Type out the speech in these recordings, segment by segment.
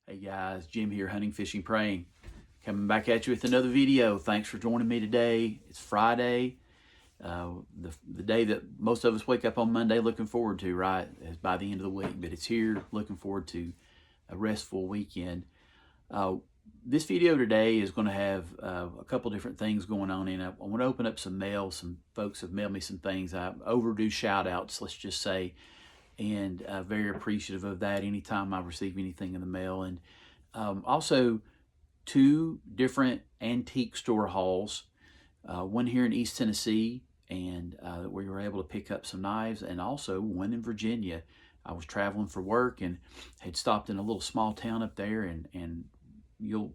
Hey guys, Jim here, hunting, fishing, praying. Coming back at you with another video. Thanks for joining me today. It's Friday, the day that most of us wake up on Monday looking forward to, right? It's by the end of the week, but it's here, looking forward to a restful weekend. This video today is going to have a couple different things going on in it. I want to open up some mail. Some folks have mailed me some things. Overdue shout outs, let's just say, and very appreciative of that anytime I receive anything in the mail. And also 2 different antique store hauls, one here in East Tennessee, and we were able to pick up some knives, and also one in Virginia. I was traveling for work and had stopped in a little small town up there, and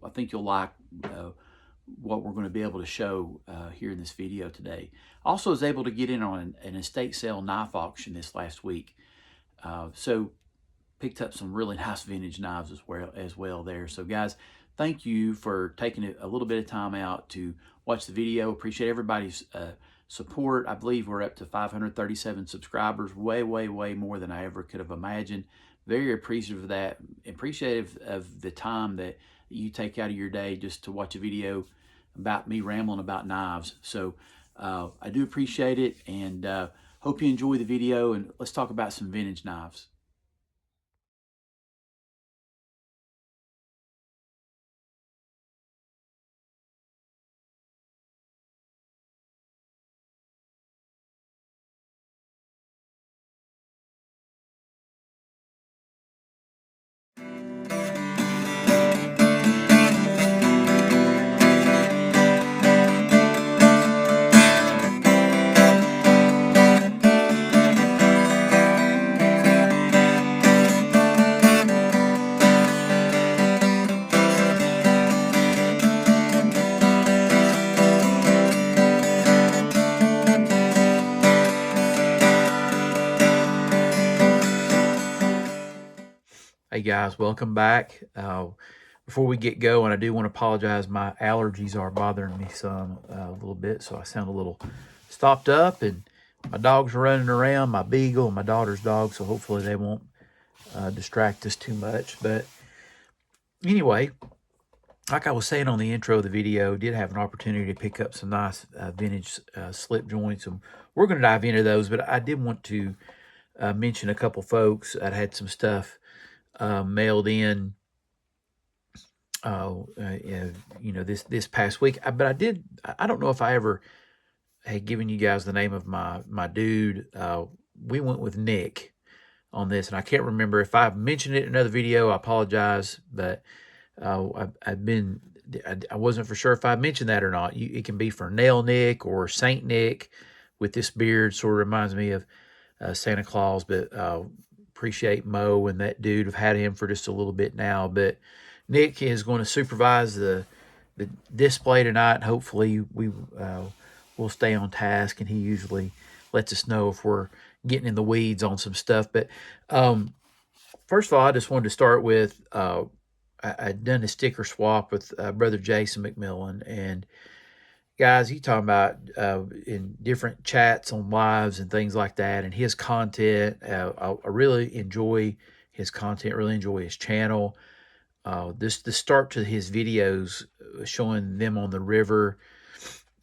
I think you'll like what we're going to be able to show here in this video today. Also was able to get in on an estate sale knife auction this last week. So picked up some really nice vintage knives as well there. So guys, thank you for taking a little bit of time out to watch the video. Appreciate everybody's support. I believe we're up to 537 subscribers, way more than I ever could have imagined. Very appreciative of that, appreciative of the time that you take out of your day just to watch a video about me rambling about knives. So I do appreciate it, and hope you enjoy the video, and let's talk about some vintage knives. Hey guys, welcome back. Before we get going, I do want to apologize. My allergies are bothering me some a little bit, so I sound a little stopped up, and my dogs are running around, my beagle and my daughter's dog, so hopefully they won't distract us too much. But anyway, like I was saying on the intro of the video, did have an opportunity to pick up some nice vintage slip joints, and we're going to dive into those. But I did want to mention a couple folks. I'd had some stuff mailed in, this past week. But I don't know if I ever had given you guys the name of my dude. We went with Nick on this, and I can't remember if I've mentioned it in another video. I apologize, but I wasn't for sure if I mentioned that or not. It can be for Nail Nick or Saint Nick with this beard. Sort of reminds me of Santa Claus, but appreciate Mo and that dude. I've had him for just a little bit now, but Nick is going to supervise the display tonight. Hopefully we'll stay on task, and he usually lets us know if we're getting in the weeds on some stuff. But first of all, I just wanted to start with I'd done a sticker swap with Brother Jason McMillan, and guys, he talking about in different chats on lives and things like that, and his content. I really enjoy his content, really enjoy his channel. The start to his videos, showing them on the river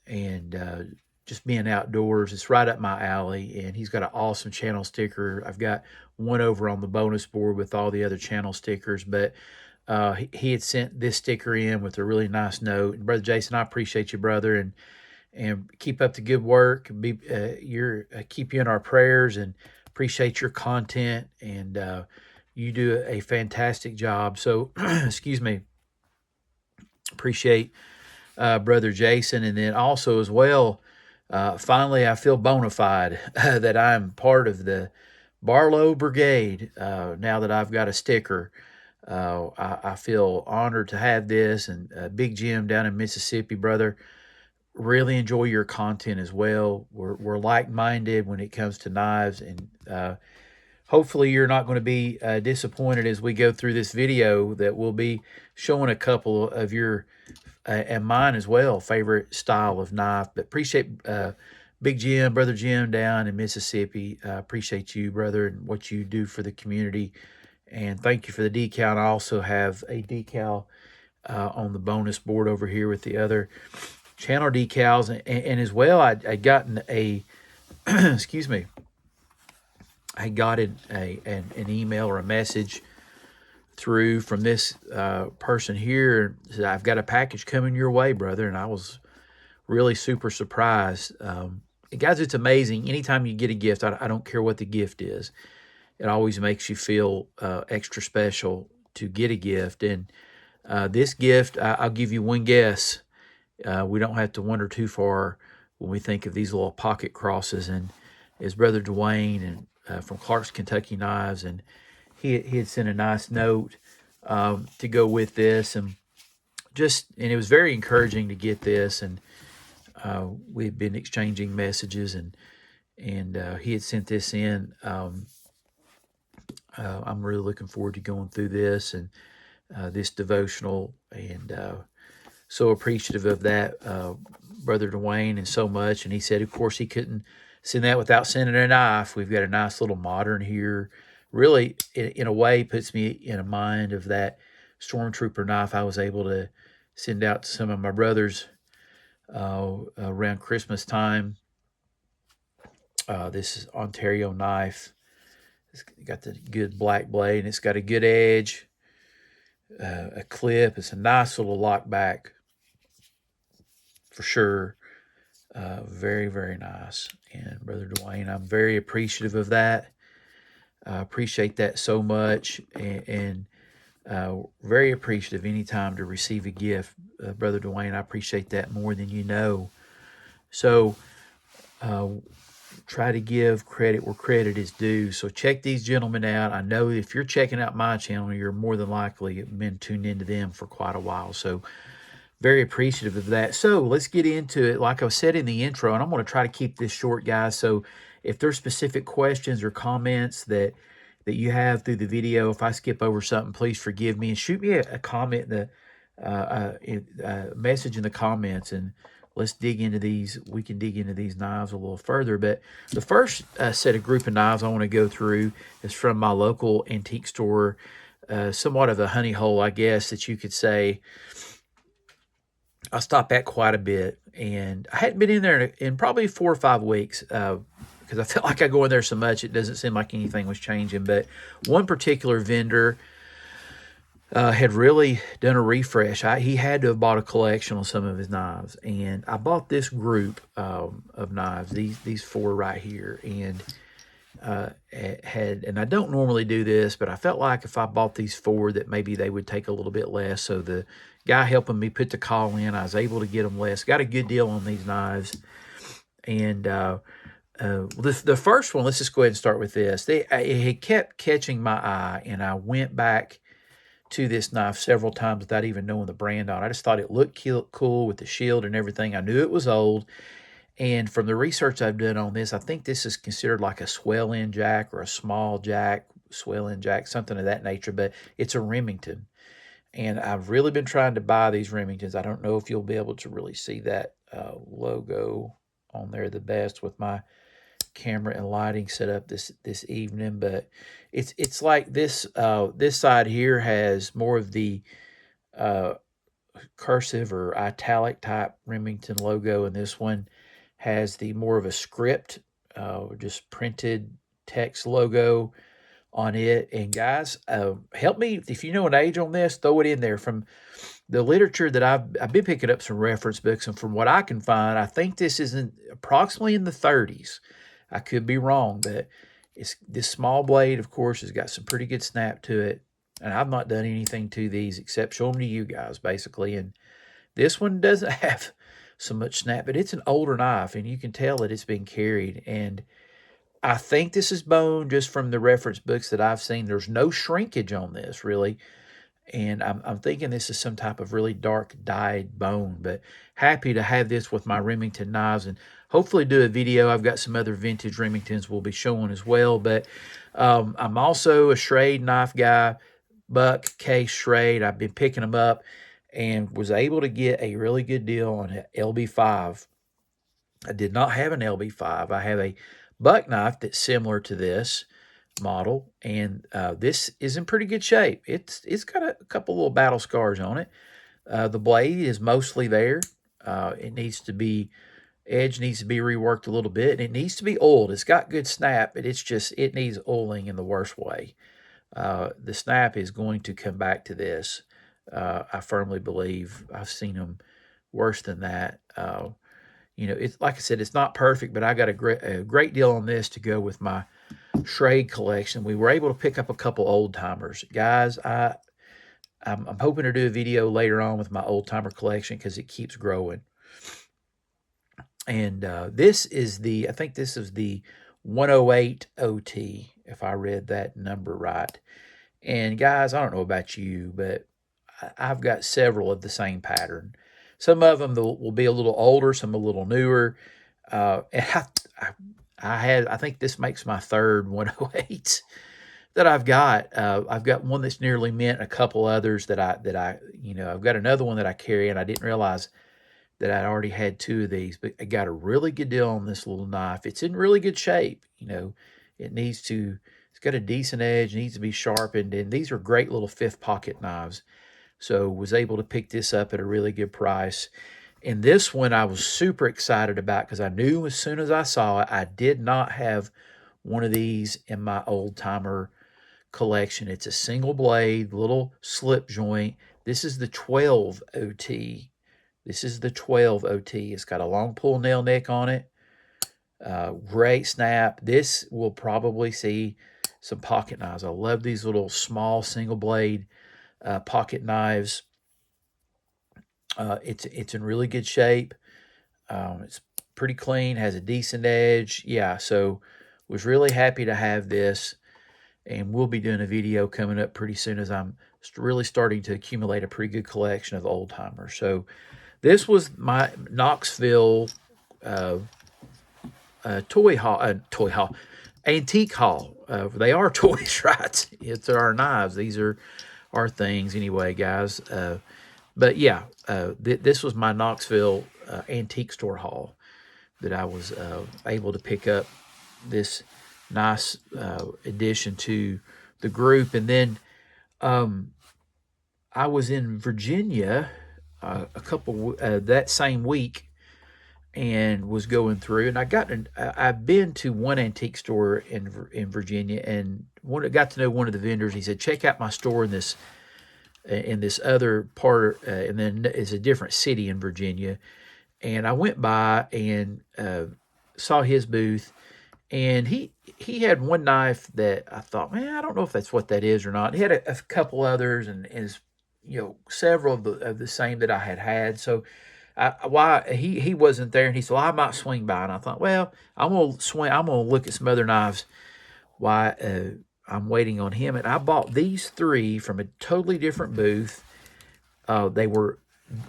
and just being outdoors, it's right up my alley. And he's got an awesome channel sticker. I've got one over on the bonus board with all the other channel stickers, but he had sent this sticker in with a really nice note. And Brother Jason, I appreciate you, brother, and keep up the good work. Keep you in our prayers, and appreciate your content, and you do a fantastic job. So, excuse me, appreciate Brother Jason. And then also as well, finally, I feel bona fide that I'm part of the Barlow Brigade now that I've got a sticker. I feel honored to have this. And Big Jim down in Mississippi, brother, really enjoy your content as well. We're like-minded when it comes to knives, and hopefully you're not going to be disappointed as we go through this video, that we'll be showing a couple of your and mine as well favorite style of knife. But appreciate Big Jim, Brother Jim down in Mississippi. Appreciate you, brother, and what you do for the community. And thank you for the decal. And I also have a decal on the bonus board over here with the other channel decals. And as well, I'd gotten a, excuse me, I got an email or a message through from this person here. Said, I've got a package coming your way, brother. And I was really super surprised. Guys, it's amazing. Anytime you get a gift, I don't care what the gift is, it always makes you feel extra special to get a gift. And this gift, I'll give you one guess. We don't have to wander too far when we think of these little pocket crosses. And his brother Dwayne and from Clark's Kentucky Knives, and he had sent a nice note to go with this, and it was very encouraging to get this. And we've been exchanging messages, and he had sent this in. I'm really looking forward to going through this and this devotional, and so appreciative of that, Brother Dwayne, and so much. And he said, of course, he couldn't send that without sending a knife. We've got a nice little modern here. Really, in a way, puts me in a mind of that Stormtrooper knife I was able to send out to some of my brothers around Christmas time. This is Ontario knife. It's got the good black blade, and it's got a good edge, a clip. It's a nice little lock back for sure. Very, very nice. And Brother Dwayne, I'm very appreciative of that. I appreciate that so much, and very appreciative anytime to receive a gift. Brother Dwayne, I appreciate that more than you know. So try to give credit where credit is due. So check these gentlemen out. I know if you're checking out my channel, you're more than likely been tuned into them for quite a while. So very appreciative of that. So let's get into it. Like I said in the intro, and I'm going to try to keep this short, guys. So if there's specific questions or comments that you have through the video, if I skip over something, please forgive me, and shoot me a comment, a message in the comments, and let's dig into these. We can dig into these knives a little further. But the first set of group of knives I want to go through is from my local antique store, somewhat of a honey hole, I guess, that you could say. I stop at quite a bit, and I hadn't been in there in probably 4 or 5 weeks because I felt like I go in there so much, it doesn't seem like anything was changing. But one particular vendor had really done a refresh. He had to have bought a collection on some of his knives, and I bought this group of knives, these 4 right here, and and I don't normally do this, but I felt like if I bought these 4 that maybe they would take a little bit less. So the guy helping me put the call in, I was able to get them less. Got a good deal on these knives. And the first one, let's just go ahead and start with this. It kept catching my eye, and I went back to this knife several times without even knowing the brand on it. I just thought it looked cool with the shield and everything. I knew it was old. And from the research I've done on this, I think this is considered like a swell-in jack or a small jack, swell-in jack, something of that nature, but it's a Remington. And I've really been trying to buy these Remingtons. I don't know if you'll be able to really see that logo on there the best with my camera and lighting set up this evening, but it's like this this side here has more of the cursive or italic type Remington logo, and this one has the more of a script, just printed text logo on it. And guys, help me if you know an age on this, throw it in there. From the literature that I've been picking up some reference books, and from what I can find, I think this is approximately in the 30s. I could be wrong, but it's this small blade, of course, has got some pretty good snap to it. And I've not done anything to these except show them to you guys, basically. And this one doesn't have so much snap, but it's an older knife, and you can tell that it's been carried. And I think this is bone just from the reference books that I've seen. There's no shrinkage on this, really. And I'm thinking this is some type of really dark dyed bone, but happy to have this with my Remington knives, and hopefully do a video. I've got some other vintage Remingtons we'll be showing as well, but I'm also a Schrade knife guy, buck, case, Schrade. I've been picking them up and was able to get a really good deal on an LB5. I did not have an LB5. I have a buck knife that's similar to this, model, and this is in pretty good shape. It's got a couple little battle scars on it. The blade is mostly there. It needs to be edge needs to be reworked a little bit, and it needs to be oiled. It's got good snap, but it needs oiling in the worst way. The snap is going to come back to this. I firmly believe. I've seen them worse than that. It's like I said, it's not perfect, but I got a great deal on this to go with my trade collection. We were able to pick up a couple old timers, guys. I'm hoping to do a video later on with my old timer collection because it keeps growing. And I think this is the 108 OT, if I read that number right. And guys, I don't know about you, but I've got several of the same pattern. Some of them will be a little older, some a little newer. And I think this makes my third 108 that I've got. I've got one that's nearly mint, a couple others I've got another one that I carry, and I didn't realize that I'd already had two of these, but I got a really good deal on this little knife. It's in really good shape. It's got a decent edge, needs to be sharpened, and these are great little fifth pocket knives. So was able to pick this up at a really good price. And this one I was super excited about because I knew as soon as I saw it, I did not have one of these in my old timer collection. It's a single blade, little slip joint. This is the 12 OT. This is the 12 OT. It's got a long pull nail neck on it. Great snap. This will probably see some pocket knives. I love these little small single blade pocket knives. It's in really good shape. It's pretty clean, has a decent edge. Yeah, so was really happy to have this. And we'll be doing a video coming up pretty soon as I'm really starting to accumulate a pretty good collection of old timers. So this was my Knoxville toy haul, antique haul. They are toys, right? It's our knives. These are our things anyway, guys. But yeah, this was my Knoxville antique store haul that I was able to pick up this nice addition to the group. And then I was in Virginia that same week and was going through, and I've been to one antique store in Virginia, and got to know one of the vendors. He said, check out my store in this other part, and then it's a different city in Virginia. And I went by and saw his booth, and he had one knife that I thought, man, I don't know if that's what that is or not. He had a couple others, and several of the same that I had. So he wasn't there, and he said, well, I might swing by. And I thought, well, I'm gonna look at some other knives while I'm waiting on him. And I bought these three from a totally different booth. They were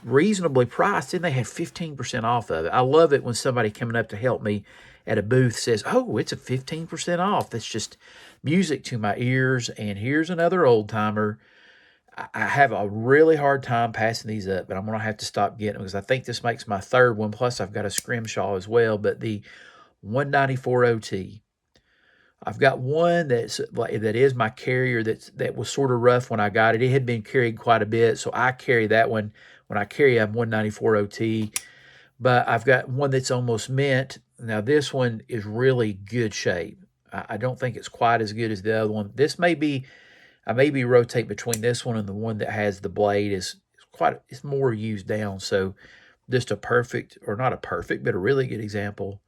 reasonably priced, and they had 15% off of it. I love it when somebody coming up to help me at a booth says, oh, it's a 15% off. That's just music to my ears. And here's another old timer. I have a really hard time passing these up, but I'm going to have to stop getting them because I think this makes my third one. Plus, I've got a scrimshaw as well. But the 194 OT, I've got one that is my carrier that was sort of rough when I got it. It had been carried quite a bit, so I carry that one. When I carry, I'm 194 OT. But I've got one that's almost mint. Now, this one is really good shape. I don't think it's quite as good as the other one. I maybe rotate between this one and the one that has the blade it's more used down. So just a perfect, or not a perfect, but a really good example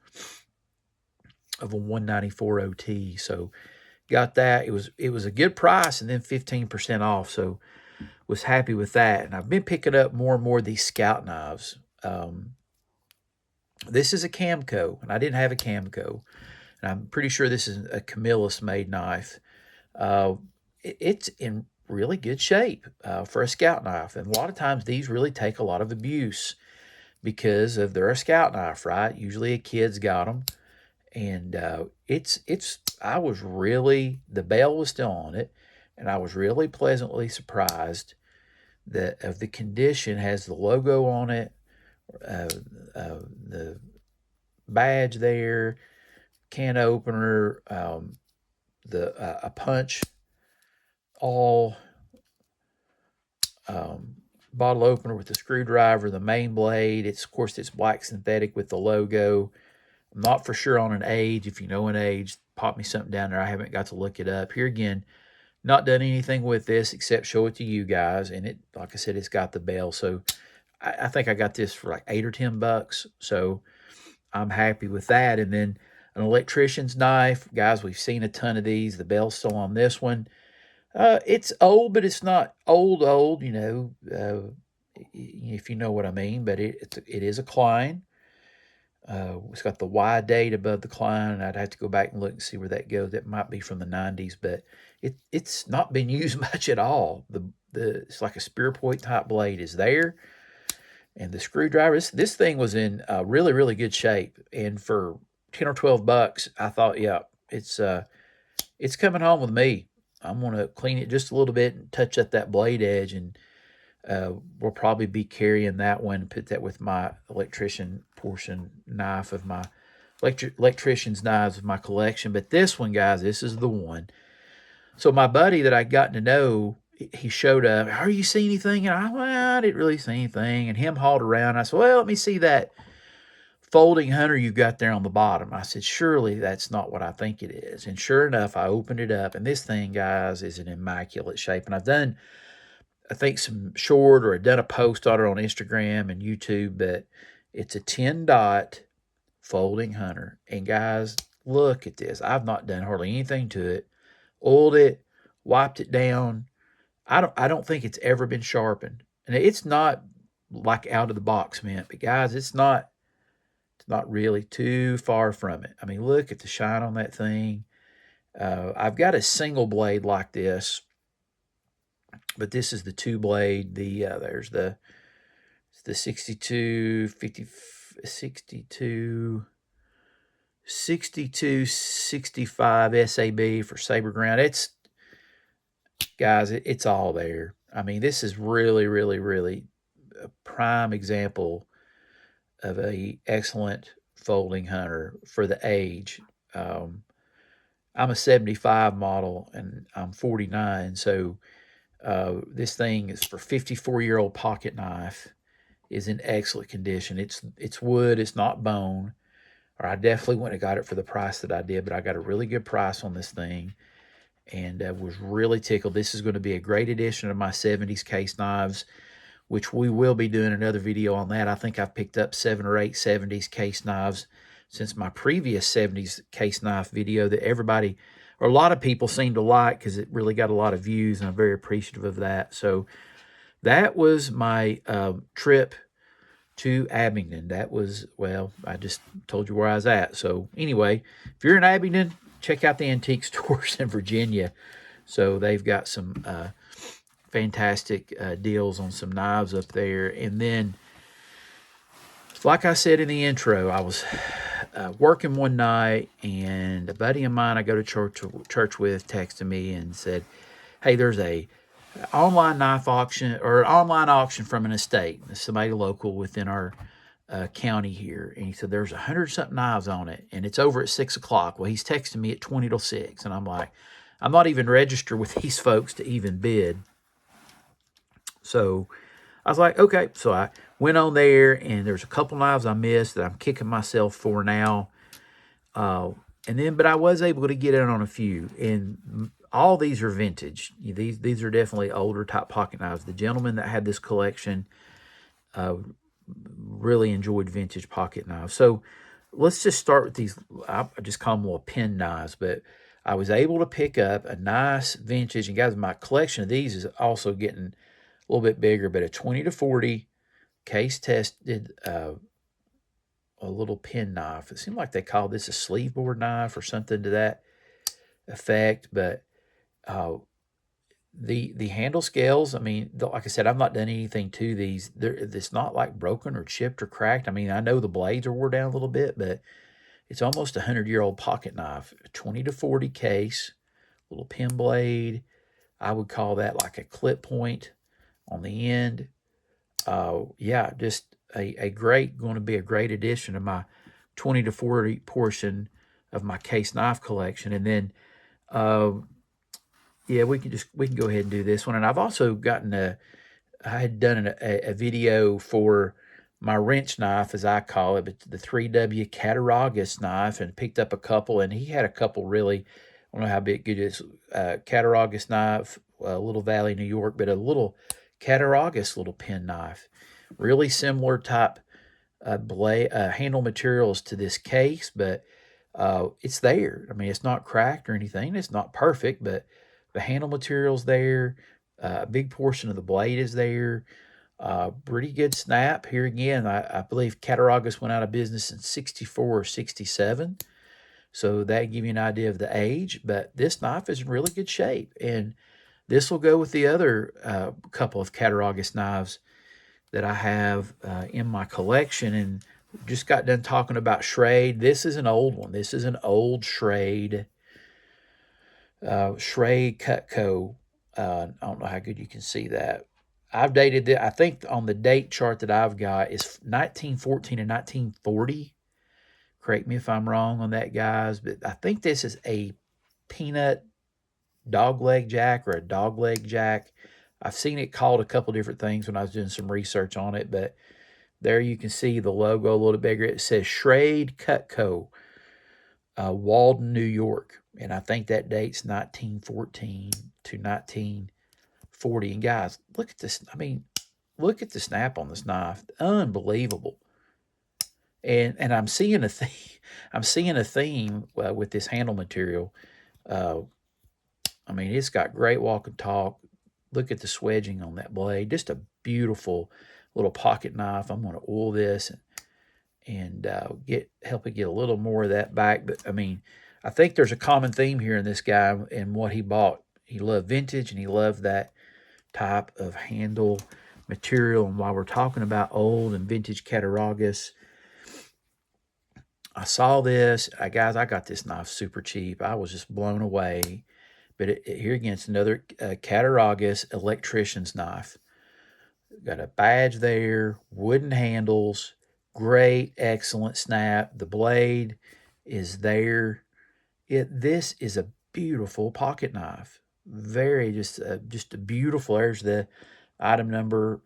of a 194 OT. So got that. It was a good price, and then 15% off. So was happy with that. And I've been picking up more and more of these Scout knives. This is a Camco, and I didn't have a Camco. And I'm pretty sure this is a Camillus made knife. It's in really good shape for a Scout knife. And a lot of times these really take a lot of abuse because they're a Scout knife, right? Usually a kid's got them. And the bell was still on it, and I was really pleasantly surprised that of the condition. Has the logo on it, the badge there, can opener, a punch all bottle opener with the screwdriver, the main blade. Of course, it's black synthetic with the logo. I'm not for sure on an age. If you know an age, pop me something down there. I haven't got to look it up. Here again, not done anything with this except show it to you guys. And it, like I said, it's got the bell. So I think I got this for like $8 or $10. So I'm happy with that. And then an electrician's knife. Guys, we've seen a ton of these. The bell's still on this one. It's old, but it's not old, you know, if you know what I mean. But it is a Klein. It's got the Y date above the Klein. I'd have to go back and look and see where that goes. That might be from the 90s, but it's not been used much at all. It's like a spear point type blade is there. And the screwdriver, this thing was in really, really good shape. And for 10 or 12 bucks, I thought, yeah, it's coming home with me. I'm going to clean it just a little bit and touch up that blade edge. And we'll probably be carrying that one and put that with my electrician portion knife of my electrician's knives of my collection. But this one, guys, this is the one. So my buddy that I'd gotten to know, he showed up. Are you see anything? And I didn't really see anything. And him hauled around. I said, well, let me see that folding hunter you got there on the bottom. I said, surely that's not what I think it is. And sure enough, I opened it up. And this thing, guys, is in immaculate shape. And I've done, I think, some short, or I've done a post on it on Instagram and YouTube, but it's a 10-dot folding hunter. And guys, look at this. I've not done hardly anything to it. Oiled it, wiped it down. I don't think it's ever been sharpened. And it's not like out of the box mint, but guys, it's not really too far from it. I mean, look at the shine on that thing. I've got a single blade like this, but this is the two blade. There's the 62, 50, 62, 62, 65 SAB for Saber Ground. Guys, it's all there. I mean, this is really, really, really a prime example of a excellent folding hunter for the age. I'm a 75 model and I'm 49. So this thing is for 54-year-old pocket knife, is in excellent condition. It's wood, it's not bone. Or I definitely wouldn't have got it for the price that I did, but I got a really good price on this thing and was really tickled. This is going to be a great addition to my 70s case knives, which we will be doing another video on that. I think I've picked up 7 or 8 70s case knives since my previous 70s case knife video that everybody, or a lot of people, seem to like because it really got a lot of views, and I'm very appreciative of that. So that was my trip to Abingdon. That was, well, I just told you where I was at. So anyway, if you're in Abingdon, check out the antique stores in Virginia. So they've got some fantastic deals on some knives up there. And then, like I said in the intro, I was working one night, and a buddy of mine I go to church with texted me and said, hey, there's a online knife auction, or an online auction from an estate, somebody local within our county here. And he said, there's 100-something knives on it, and it's over at 6 o'clock. Well, he's texting me at 20 till 6, and I'm like, I'm not even registered with these folks to even bid. So I was like, okay. So I went on there, and there's a couple knives I missed that I'm kicking myself for now. But I was able to get in on a few, and all these are vintage. These are definitely older type pocket knives. The gentleman that had this collection really enjoyed vintage pocket knives. So let's just start with these. I just call them little pen knives, but I was able to pick up a nice vintage. And guys, my collection of these is also getting a little bit bigger, but a 20 to 40 case tested a little pen knife. It seemed like they called this a sleeve board knife or something to that effect. But the handle scales, I mean, like I said, I've not done anything to these. It's not like broken or chipped or cracked. I mean, I know the blades are wore down a little bit, but it's almost a 100-year-old pocket knife. 20 to 40 case, little pen blade. I would call that like a clip point on the end. Yeah, just going to be a great addition to my 20 to 40 portion of my case knife collection. And then Yeah, we can go ahead and do this one. And I've also I had done a video for my wrench knife, as I call it, but the 3W Cattaraugus knife, and picked up a couple, and he had a couple really, I don't know how big it is, Cattaraugus knife, Little Valley, New York, but a little Cattaraugus little pen knife. Really similar type blade handle materials to this case, but it's there. I mean, it's not cracked or anything. It's not perfect, but the handle material's there. A big portion of the blade is there. Pretty good snap. Here again, I believe Cattaraugus went out of business in 64 or 67. So that give you an idea of the age. But this knife is in really good shape. And this will go with the other couple of Cattaraugus knives that I have in my collection. And just got done talking about Schrade. This is an old one. This is an old Schrade. Schrade Cutco. I don't know how good you can see that. I've dated it. I think on the date chart that I've got is 1914 and 1940. Correct me if I'm wrong on that, guys. But I think this is a peanut dogleg jack or a dogleg jack. I've seen it called a couple different things when I was doing some research on it, but there you can see the logo a little bigger. It says Schrade Cutco, Walden, New York. And I think that date's 1914 to 1940. And guys, look at this. I mean, look at the snap on this knife. Unbelievable. And I'm seeing a theme. I'm seeing a theme with this handle material. I mean, it's got great walk and talk. Look at the swedging on that blade. Just a beautiful little pocket knife. I'm going to oil this and help it get a little more of that back. But I mean, I think there's a common theme here in this guy and what he bought. He loved vintage and he loved that type of handle material. And while we're talking about old and vintage Cattaraugus, I saw this. Guys, I got this knife super cheap. I was just blown away. But here again, it's another Cattaraugus electrician's knife. Got a badge there, wooden handles, great, excellent snap. The blade is there. This is a beautiful pocket knife. Very just a beautiful. There's the item number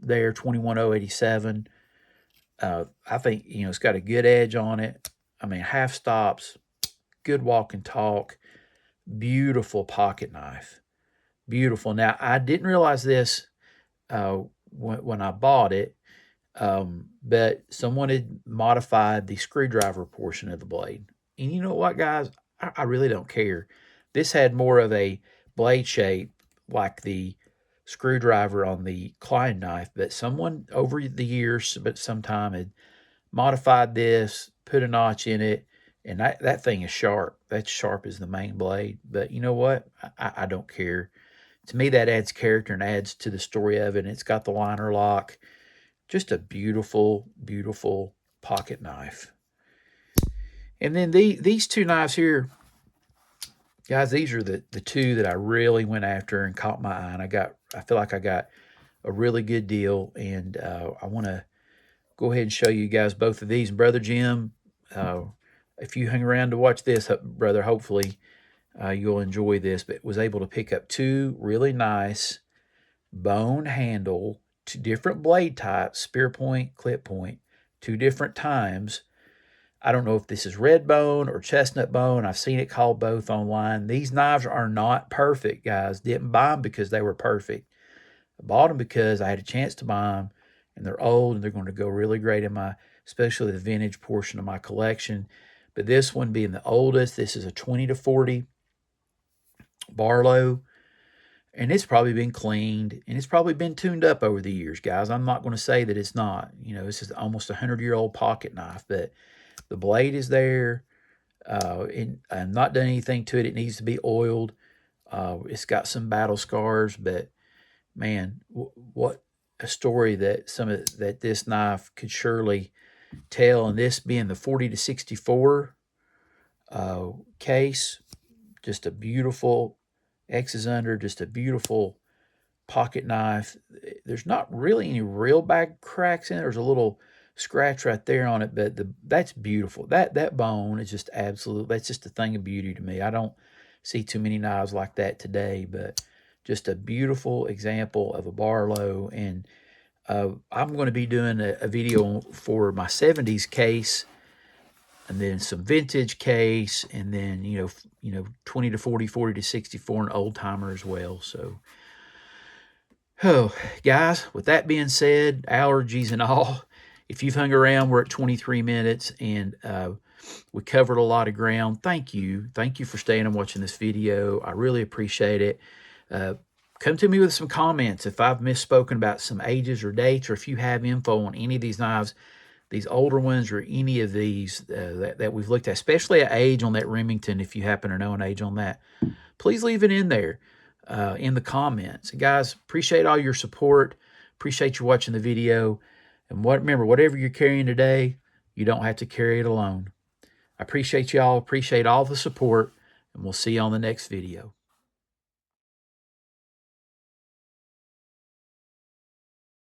there, 21087. I think it's got a good edge on it. I mean, half stops, good walk and talk. Beautiful pocket knife. Beautiful. Now, I didn't realize this when I bought it, but someone had modified the screwdriver portion of the blade. And you know what, guys? I really don't care. This had more of a blade shape like the screwdriver on the Klein knife, but someone over the years, but sometime had modified this, put a notch in it, and that thing is sharp. That's sharp as the main blade. But you know what? I don't care. To me, that adds character and adds to the story of it. And it's got the liner lock. Just a beautiful, beautiful pocket knife. And then these two knives here, guys, these are the two that I really went after and caught my eye. And I feel like I got a really good deal. And I want to go ahead and show you guys both of these. Brother Jim, if you hang around to watch this, brother, hopefully you'll enjoy this. But was able to pick up two really nice bone handle, two different blade types, spear point, clip point, two different times. I don't know if this is red bone or chestnut bone. I've seen it called both online. These knives are not perfect, guys. Didn't buy them because they were perfect. I bought them because I had a chance to buy them, and they're old, and they're going to go really great in especially the vintage portion of my collection. But this one being the oldest, this is a 20 to 40 Barlow, and it's probably been cleaned, and it's probably been tuned up over the years, guys. I'm not going to say that it's not. This is almost a 100-year-old pocket knife, but the blade is there. I've not done anything to it. It needs to be oiled. It's got some battle scars, but man, what a story that this knife could surely tell. And this being the 40 to 64 case, just a beautiful X's under, just a beautiful pocket knife. There's not really any real bad cracks in it. There's a little scratch right there on it, but that's beautiful. That bone is just absolute. That's just a thing of beauty to me. I don't see too many knives like that today, but just a beautiful example of a Barlow. And I'm going to be doing a video for my 70s case, and then some vintage case, and then, 20 to 40, 40 to 64, an old timer as well. So, oh, guys, with that being said, allergies and all, if you've hung around, we're at 23 minutes, and we covered a lot of ground. Thank you. Thank you for staying and watching this video. I really appreciate it. Come to me with some comments if I've misspoken about some ages or dates, or if you have info on any of these knives, these older ones, or any of these that we've looked at, especially an age on that Remington. If you happen to know an age on that, please leave it in there in the comments. And guys, appreciate all your support. Appreciate you watching the video. And remember, whatever you're carrying today, you don't have to carry it alone. I appreciate y'all. Appreciate all the support. And we'll see you on the next video.